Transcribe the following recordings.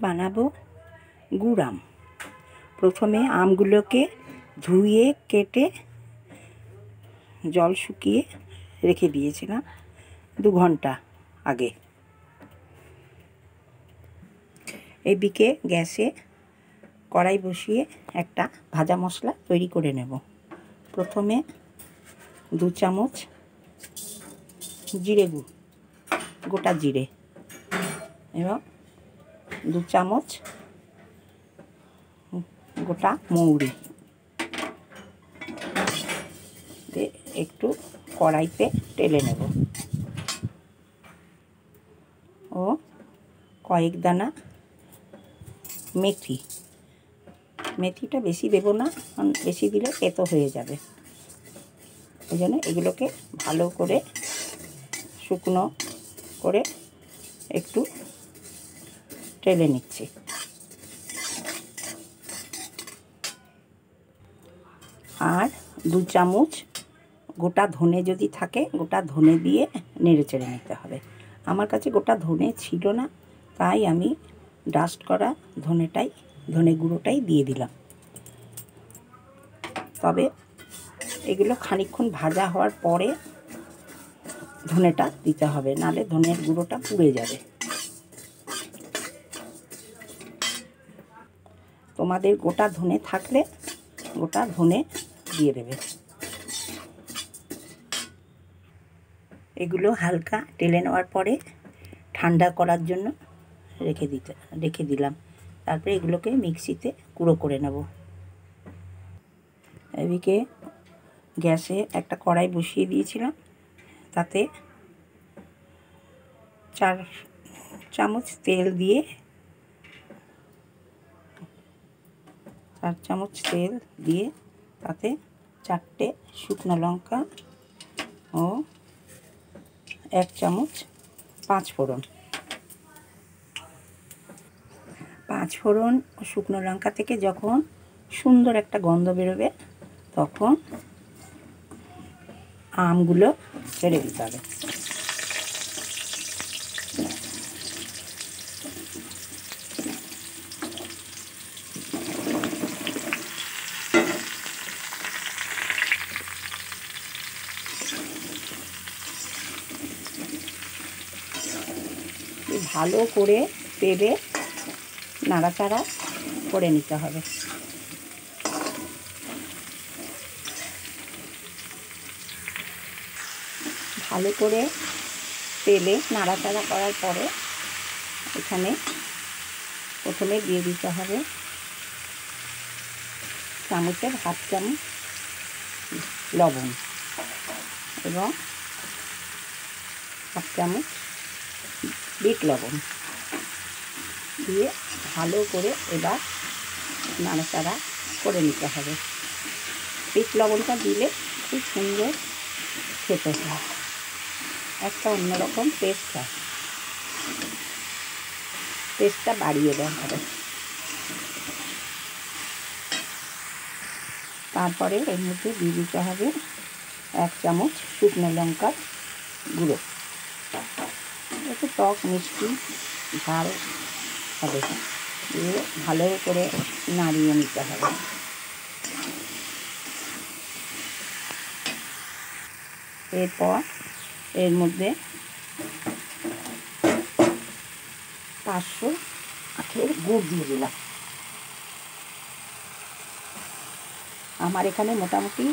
বানাবো গুড় আম। প্রথমে আমগুলোকে ধুয়ে কেটে জল শুকিয়ে রেখে দিয়েছিলাম 2 ঘন্টা আগে। এদিকে গ্যাসে কড়াই বসিয়ে একটা ভাজা মশলা তৈরি করে নেব। প্রথমে 2 চামচ জিরে গুঁড়ো, গোটা জিরে, এবং 2 চামচ গোটা মৌরি দিয়ে একটু কড়াইতে ঢেলে নেব ও কয়েক দানা মেথিটা বেশি দেব না, কারণ বেশি দিলে তেতো হয়ে যাবে। ওই জন্য এগুলোকে ভালো করে শুকনো করে একটু ঢেলে নিচ্ছি। আর 2 চামচ গোটা ধনে যদি থাকে গোটা ধনে দিয়ে নেড়ে চেড়ে নিতে হবে। আমার কাছে গোটা ধনে ছিল না, তাই আমি ডাস্ট করা ধনে গুঁড়োটাই দিয়ে দিলাম। তবে এগুলো খানিকক্ষণ ভাজা হওয়ার পরে ধনেটা দিতে হবে, নাহলে ধনের গুঁড়োটা পুড়ে যাবে। তোমাদের গোটা ধনে থাকলে গোটা ধনে দিয়ে দেবে। এগুলো হালকা টেলে নেওয়ার পরে ঠান্ডা করার জন্য রেখে দিলাম। তারপরে এগুলোকে মিক্সিতে গুঁড়ো করে নেব। এদিকে গ্যাসে একটা কড়াই বসিয়ে দিয়েছিলাম, তাতে 4 চামচ তেল দিয়ে 4 চামচ তেল দিয়ে তাতে 4টে শুকনো লঙ্কা ও 1 চামচ 5 ফোড়ন শুকনো লঙ্কা থেকে যখন সুন্দর একটা গন্ধ বেরোবে তখন আমগুলো ছেড়ে দিতে হবে। ভালো করে তেলে নাড়াচাড়া করে নিতে হবে। ভালো করে তেলে নাড়াচাড়া করার পরে এখানে প্রথমে দিয়ে দিতে হবে চামচের 1/2 চামচ লবণ এবং 1/2 চামচ বিট লবণ দিয়ে ভালো করে এবার নাড়াচাড়া করে নিতে হবে। বিট লবণটা দিলে খুব সুন্দর খেতে হয়, একটা অন্যরকম টেস্ট হয়, টেস্টটা বাড়িয়ে দেওয়া হবে। তারপরে এর মধ্যে দিয়ে দিতে হবে 1 চামচ শুকনো লঙ্কার গুঁড়ো। একটু টক মিষ্টি ঝাল হবে, দিয়ে ভালো করে নাড়িয়ে নিতে হবে। এরপর এর মধ্যে 500 আখের গুড় দিয়ে দিলাম। আমার এখানে মোটামুটি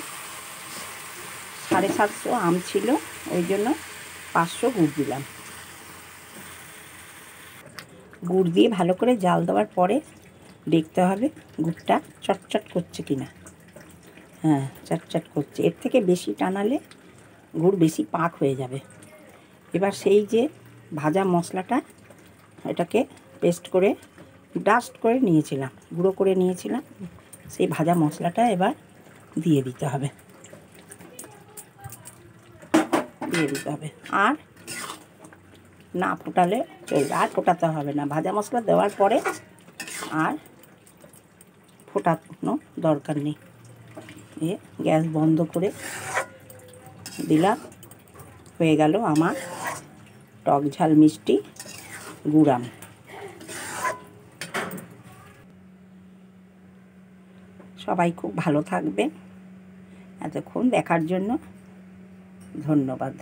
750 আম ছিল, ওই জন্য 500 গুড় দিলাম। গুড় দিয়ে ভালো করে জাল দেওয়ার পরে দেখতে হবে গুড়টা চটচট করছে কিনা। হ্যাঁ, চটচট করছে। এর থেকে বেশি টানালে গুড় বেশি পাক হয়ে যাবে। এবার সেই যে ভাজা মশলাটা, এটাকে পেস্ট করে ডাস্ট করে নিয়েছিলাম, গুঁড়ো করে নিয়েছিলাম, সেই ভাজা মশলাটা এবার দিয়ে দিতে হবে। আর না ফোটালে চলবে, আর ফোটাতে হবে না। ভাজা মশলা দেওয়ার পরে আর ফোটানো দরকার নেই। গ্যাস বন্ধ করে দিলাম। হয়ে গেল আমার টক ঝাল মিষ্টি গুড় আম। সবাই খুব ভালো থাকবেন। এতক্ষণ দেখার জন্য ধন্যবাদ।